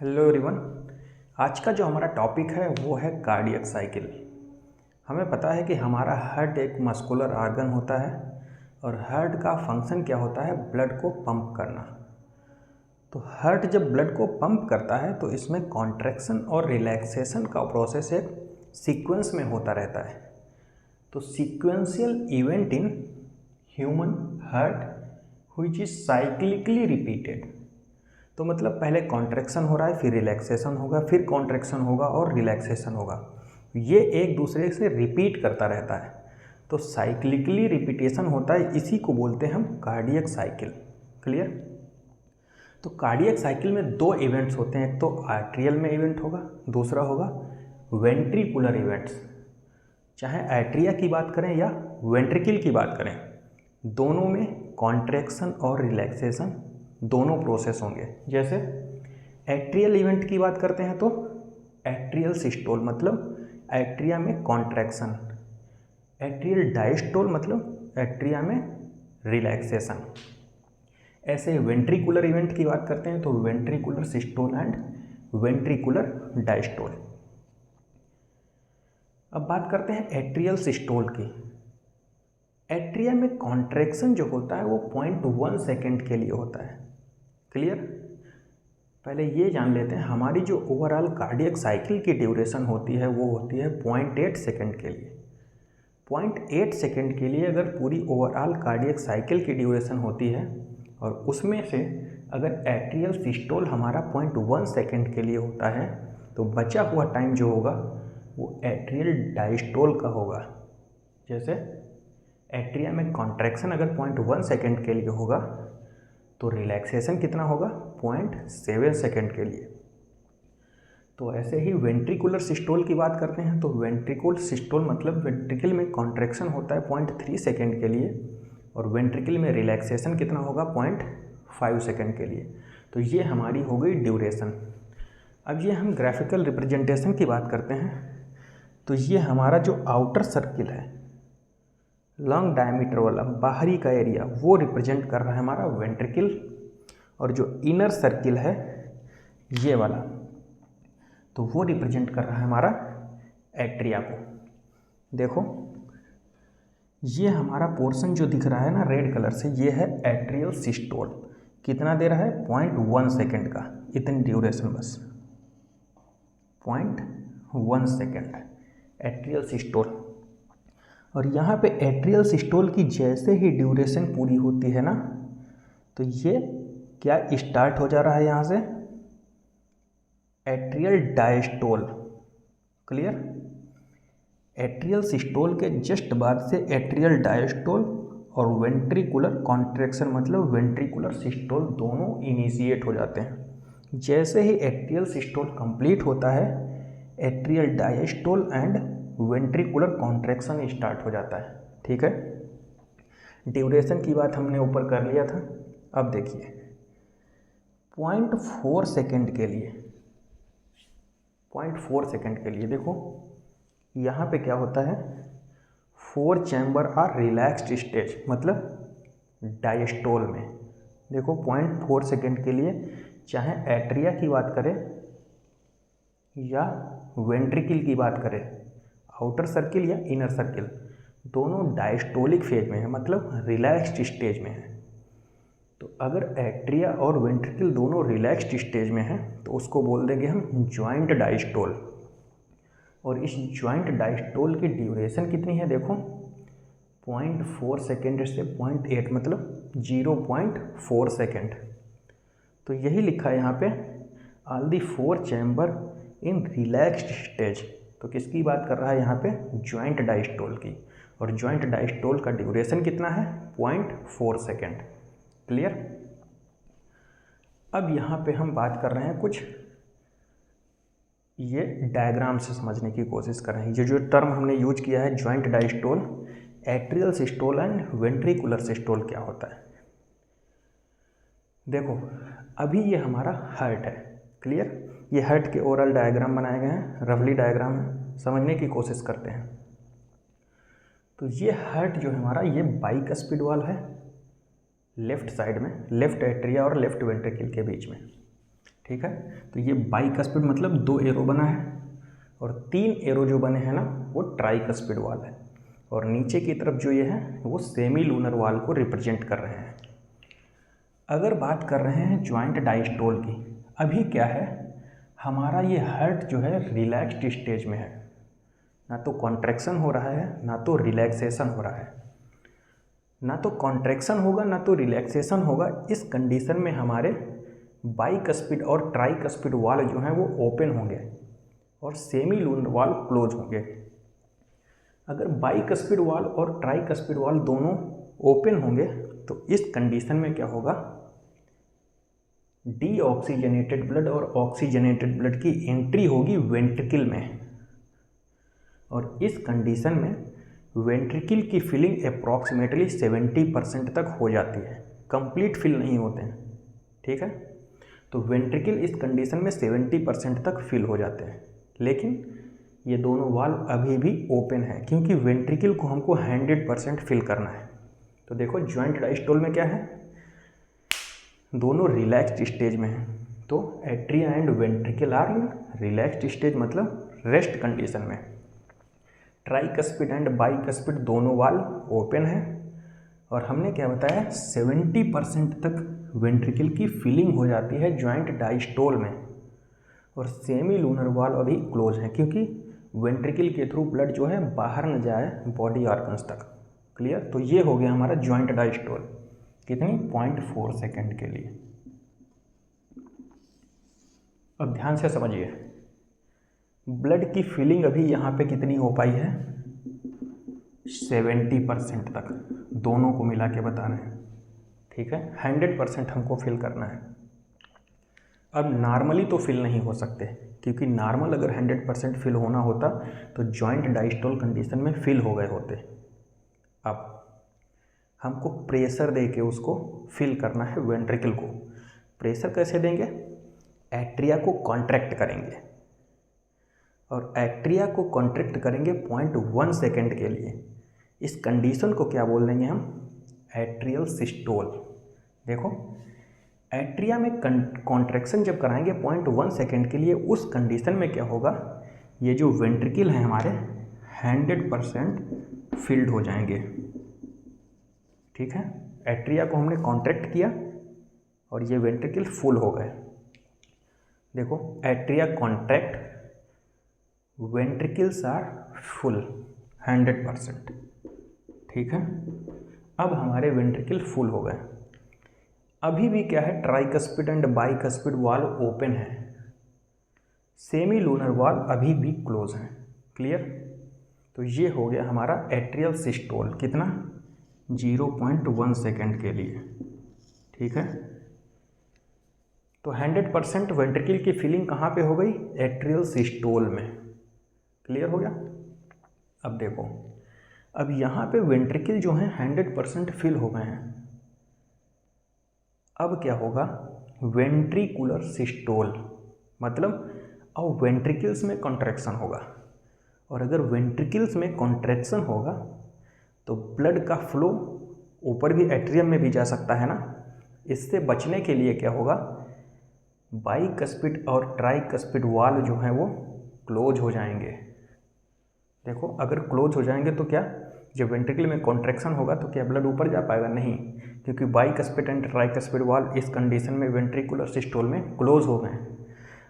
Hello everyone. आज का जो हमारा टॉपिक है वो है कार्डियक साइकिल। हमें पता है कि हमारा हार्ट एक मस्कुलर ऑर्गन होता है और हार्ट का फंक्शन क्या होता है, ब्लड को पंप करना। तो हार्ट जब ब्लड को पंप करता है तो इसमें कॉन्ट्रैक्शन और रिलैक्सेशन का प्रोसेस एक सीक्वेंस में होता रहता है। तो sequential event in human heart which is cyclically repeated. तो मतलब पहले कॉन्ट्रैक्शन हो रहा है, फिर रिलैक्सेशन होगा, फिर कॉन्ट्रैक्शन होगा और रिलैक्सेशन होगा। ये एक दूसरे से रिपीट करता रहता है। तो साइक्लिकली रिपीटेशन होता है, इसी को बोलते हैं हम कार्डियक साइकिल। क्लियर। तो कार्डियक साइकिल में दो इवेंट्स होते हैं, एक तो आर्ट्रियल में इवेंट होगा, दूसरा होगा वेंट्रिकुलर इवेंट्स। चाहे आर्ट्रिया की बात करें या वेंट्रिकल की बात करें, दोनों में कॉन्ट्रैक्शन और रिलैक्सेशन दोनों प्रोसेस होंगे। जैसे एट्रियल इवेंट की बात करते हैं तो एट्रियल सिस्टोल मतलब एट्रिया में कॉन्ट्रैक्शन, एट्रियल डायस्टोल मतलब एट्रिया में रिलैक्सेशन। ऐसे वेंट्रिकुलर इवेंट की बात करते हैं तो ventricular systole and ventricular diastole. अब बात करते हैं एट्रियल सिस्टोल की। एट्रिया में कॉन्ट्रैक्शन जो होता है वो 0.1 सेकेंड के लिए होता है। क्लियर। पहले ये जान लेते हैं, हमारी जो ओवरऑल कार्डियक साइकिल की ड्यूरेशन होती है वो होती है 0.8 सेकेंड के लिए। 0.8 सेकेंड के लिए अगर पूरी ओवरऑल कार्डियक साइकिल की ड्यूरेशन होती है और उसमें से अगर एट्रियल सिस्टोल हमारा 0.1 सेकेंड के लिए होता है तो बचा हुआ टाइम जो होगा वो एट्रियल डायस्टोल का होगा। जैसे एट्रिया में कॉन्ट्रैक्शन अगर 0.1 सेकेंड के लिए होगा तो रिलैक्सेशन कितना होगा, 0.7 सेकेंड के लिए। तो ऐसे ही वेंट्रिकुलर सिस्टोल की बात करते हैं तो वेंट्रिकुलर सिस्टोल मतलब वेंट्रिकल में कॉन्ट्रैक्शन होता है 0.3 सेकेंड के लिए और वेंट्रिकल में रिलैक्सेशन कितना होगा, 0.5 सेकेंड के लिए। तो ये हमारी हो गई ड्यूरेशन। अब ये हम ग्राफिकल रिप्रेजेंटेशन की बात करते हैं तो ये हमारा जो आउटर सर्किल है, लॉन्ग डायमीटर वाला बाहरी का एरिया, वो रिप्रेजेंट कर रहा है हमारा वेंट्रिकल, और जो इनर सर्किल है ये वाला तो वो रिप्रेजेंट कर रहा है हमारा एट्रिया को। देखो ये हमारा पोर्शन जो दिख रहा है ना रेड कलर से, ये है एट्रियल सिस्टोल। कितना दे रहा है, 0.1 सेकेंड का, इतनी ड्यूरेशन बस 0.1 सेकेंड एट्रियल सिस्टोल। और यहाँ पे एट्रियल सिस्टोल की जैसे ही ड्यूरेशन पूरी होती है ना तो ये क्या स्टार्ट हो जा रहा है यहाँ से, atrial diastole. Clear. Atrial systole के जस्ट बाद से एट्रियल डायस्टोल और वेंट्रिकुलर कॉन्ट्रैक्शन मतलब वेंट्रिकुलर सिस्टोल दोनों इनिशिएट हो जाते हैं। जैसे ही एट्रियल सिस्टोल कंप्लीट होता है atrial diastole and ventricular contraction start हो जाता है। ठीक है। ड्यूरेशन की बात हमने ऊपर कर लिया था। अब देखिए 0.4 सेकेंड के लिए, 0.4 सेकेंड के लिए देखो यहाँ पे क्या होता है, 4 चैम्बर आर रिलैक्स्ड स्टेज मतलब डायस्टोल में। देखो 0.4 सेकेंड के लिए चाहे एट्रिया की बात करें या वेंट्रिकल की बात करें, आउटर सर्किल या इनर सर्किल, दोनों डायस्टोलिक फेज में है मतलब रिलैक्स्ड स्टेज में है। तो अगर एट्रिया और वेंट्रिकल दोनों रिलैक्स्ड स्टेज में है तो उसको बोल देंगे हम जॉइंट डायस्टोल। और इस जॉइंट डायस्टोल की ड्यूरेशन कितनी है, देखो 0.4 सेकेंड से 0.8 मतलब 0.4 सेकेंड। तो यही लिखा है यहाँ पे, all the 4 chamber in relaxed stage. तो किसकी बात कर रहा है यहाँ पे, जॉइंट डायस्टोल की। और जॉइंट डायस्टोल का ड्यूरेशन कितना है, 0.4 सेकेंड। क्लियर। अब यहाँ पे हम बात कर रहे हैं कुछ ये डायग्राम से समझने की कोशिश कर रहे हैं। ये जो टर्म हमने यूज किया है joint diastole, atrial systole and ventricular systole, क्या होता है देखो। अभी ये हमारा हार्ट है। क्लियर। ये हार्ट के ओरल डायग्राम बनाए गए हैं, रफली डायग्राम है, समझने की कोशिश करते हैं। तो ये हार्ट जो है हमारा, ये बाइकस्पिड वाल है लेफ्ट साइड में, लेफ्ट एट्रिया और लेफ्ट वेंट्रिकल के बीच में। ठीक है। तो ये बाइकस्पिड मतलब 2 एरो बना है, और 3 एरो जो बने हैं ना वो ट्राइकस्पिड वाल है, और नीचे की तरफ जो ये है वो सेमी लूनर वाल को रिप्रेजेंट कर रहे हैं। अगर बात कर रहे हैं जॉइंट डायस्टोल की, अभी क्या है, हमारा ये हार्ट जो है रिलैक्स्ड स्टेज में है, ना तो कॉन्ट्रैक्शन हो रहा है ना तो रिलैक्सेशन हो रहा है। ना तो कॉन्ट्रैक्शन होगा ना तो रिलैक्सेशन होगा। इस कंडीशन में हमारे बाइकस्पिड और ट्राइकस्पिड वाल जो हैं वो ओपन होंगे और सेमी लूनर वाल क्लोज होंगे। अगर बाइकस्पिड वाल और ट्राइकस्पिड वाल दोनों ओपन होंगे तो इस कंडीशन में क्या होगा, डीऑक्सीजनेटेड ब्लड और ऑक्सीजनेटेड ब्लड की एंट्री होगी वेंट्रिकल में, और इस कंडीशन में वेंट्रिकल की फिलिंग अप्रॉक्सीमेटली 70% तक हो जाती है, कंप्लीट फिल नहीं होते हैं, ठीक है। तो वेंट्रिकल इस कंडीशन में 70% तक फिल हो जाते हैं, लेकिन ये दोनों वाल्व अभी भी ओपन है क्योंकि वेंट्रिकल को हमको 100% फिल करना है। तो देखो जॉइंट डायस्टोल में क्या है, दोनों रिलैक्स्ड स्टेज में है, तो atria and ventricle are in relaxed stage मतलब रेस्ट कंडीशन में। ट्राइकस्पिड एंड बाइकस्पिड दोनों वाल्व ओपन है, और हमने क्या बताया 70% तक वेंट्रिकल की फिलिंग हो जाती है जॉइंट डायस्टोल में, और सेमी लूनर वाल्व अभी क्लोज है क्योंकि वेंट्रिकल के थ्रू ब्लड जो है बाहर न जाए बॉडी ऑर्गन्स तक। क्लियर। तो ये हो गया हमारा जॉइंट डायस्टोल, कितनी 0.4 सेकेंड के लिए। अब ध्यान से समझिए, ब्लड की फिलिंग अभी यहाँ पे कितनी हो पाई है, 70% तक, दोनों को मिला के बता रहे हैं, ठीक है। 100% हमको फिल करना है। अब नॉर्मली तो फिल नहीं हो सकते क्योंकि नॉर्मल अगर 100% फिल होना होता तो जॉइंट डायस्टोल कंडीशन में फिल हो गए होते। अब हमको प्रेशर दे के उसको फिल करना है वेंट्रिकल को। प्रेशर कैसे देंगे, एट्रिया को कॉन्ट्रैक्ट करेंगे, और एट्रिया को कॉन्ट्रैक्ट करेंगे 0.1 सेकेंड के लिए। इस कंडीशन को क्या बोल देंगे हम, एट्रियल सिस्टोल। देखो एट्रिया में कॉन्ट्रैक्शन जब कराएंगे 0.1 सेकेंड के लिए, उस कंडीशन में क्या होगा, ये जो वेंट्रिकल हैं हमारे 100% फिल्ड हो जाएंगे, ठीक है। एट्रिया को हमने कॉन्ट्रैक्ट किया और ये वेंट्रिकल फुल हो गए। देखो atria contract, ventricles are full 100%, ठीक है। अब हमारे वेंट्रिकल फुल हो गए। अभी भी क्या है, tricuspid and bicuspid valve open है, सेमी लूनर वाल्व अभी भी क्लोज है। क्लियर। तो ये हो गया हमारा एट्रियल सिस्टोल, कितना 0.1 सेकेंड के लिए, ठीक है। तो 100% वेंट्रिकल की फिलिंग कहाँ पे हो गई, एट्रियल सिस्टोल में। क्लियर हो गया। अब देखो, अब यहाँ पे वेंट्रिकल जो है 100% फिल हो गए हैं। अब क्या होगा, वेंट्रिकुलर सिस्टोल, मतलब अब वेंट्रिकल्स में कॉन्ट्रैक्शन होगा, और अगर वेंट्रिकल्स में कॉन्ट्रैक्शन होगा तो ब्लड का फ्लो ऊपर भी एट्रियम में भी जा सकता है ना। इससे बचने के लिए क्या होगा, बाइकस्पिड और ट्राइकस्पिड वाल्व जो हैं वो क्लोज हो जाएंगे। देखो अगर क्लोज हो जाएंगे तो क्या, जब वेंट्रिकल में कॉन्ट्रैक्शन होगा तो क्या ब्लड ऊपर जा पाएगा, नहीं, क्योंकि बाइकस्पिड एंड ट्राइकस्पिड वाल्व इस कंडीशन में वेंट्रिकुलर सिस्टोल में क्लोज हो गए।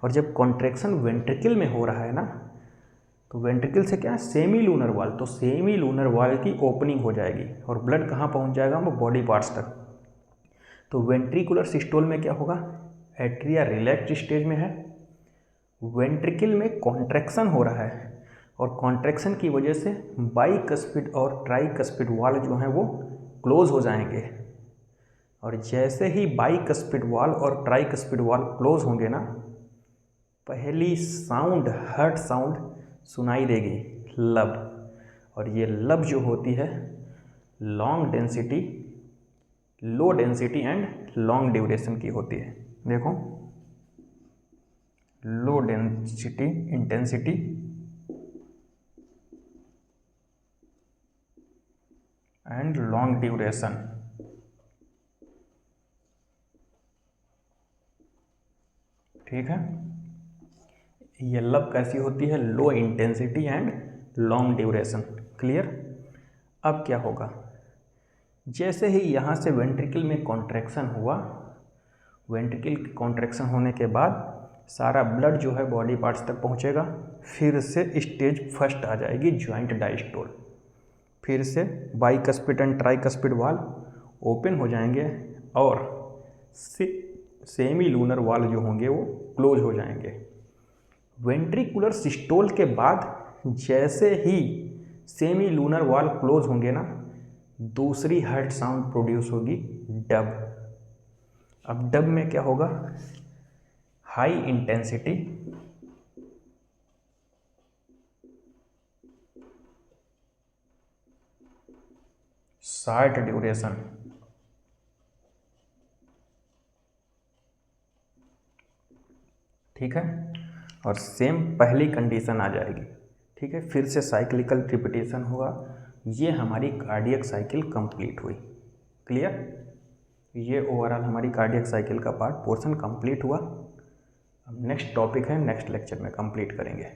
और जब कॉन्ट्रैक्शन वेंट्रिकल में हो रहा है ना, तो वेंट्रिकल से क्या है, सेमी लूनर वाल्व, तो सेमी लूनर वाल्व की ओपनिंग हो जाएगी और ब्लड कहाँ पहुँच जाएगा, वो बॉडी पार्ट्स तक। तो वेंट्रिकुलर सिस्टोल में क्या होगा, एट्रिया रिलैक्स्ड स्टेज में है, वेंट्रिकल में कॉन्ट्रैक्शन हो रहा है, और कॉन्ट्रैक्शन की वजह से बाइकस्पिड और ट्राइकस्पिड वाल्व जो हैं वो क्लोज हो जाएंगे। और जैसे ही बाइकस्पिड वाल्व और ट्राइकस्पिड वाल्व क्लोज होंगे ना, पहली साउंड, हार्ट साउंड सुनाई देगी, लब। और ये लब जो होती है long density, low density and long duration की होती है। देखो low density, intensity and long duration. ठीक है। ये लब कैसी होती है? Low intensity and long duration. Clear. अब क्या होगा, जैसे ही यहाँ से वेंट्रिकल में कॉन्ट्रैक्शन हुआ, वेंट्रिकल कॉन्ट्रैक्शन होने के बाद सारा ब्लड जो है बॉडी पार्ट्स तक पहुँचेगा, फिर से स्टेज फर्स्ट आ जाएगी जॉइंट डायस्टोल। फिर से bicuspid and tricuspid valve open हो जाएंगे और सेमी लूनर वाल्व जो होंगे वो क्लोज हो जाएंगे। वेंट्रिकुलर सिस्टोल के बाद जैसे ही सेमी लूनर वाल्व क्लोज होंगे ना, दूसरी हार्ट साउंड प्रोड्यूस होगी, डब। अब डब में क्या होगा, हाई इंटेंसिटी शॉर्ट ड्यूरेशन। ठीक है, और सेम पहली कंडीशन आ जाएगी। ठीक है, फिर से साइक्लिकल रिपीटेशन हुआ, ये हमारी कार्डियक साइकिल कंप्लीट हुई। क्लियर। ये ओवरऑल हमारी कार्डियक साइकिल का पार्ट पोर्शन कंप्लीट हुआ। अब नेक्स्ट टॉपिक है, नेक्स्ट लेक्चर में कंप्लीट करेंगे।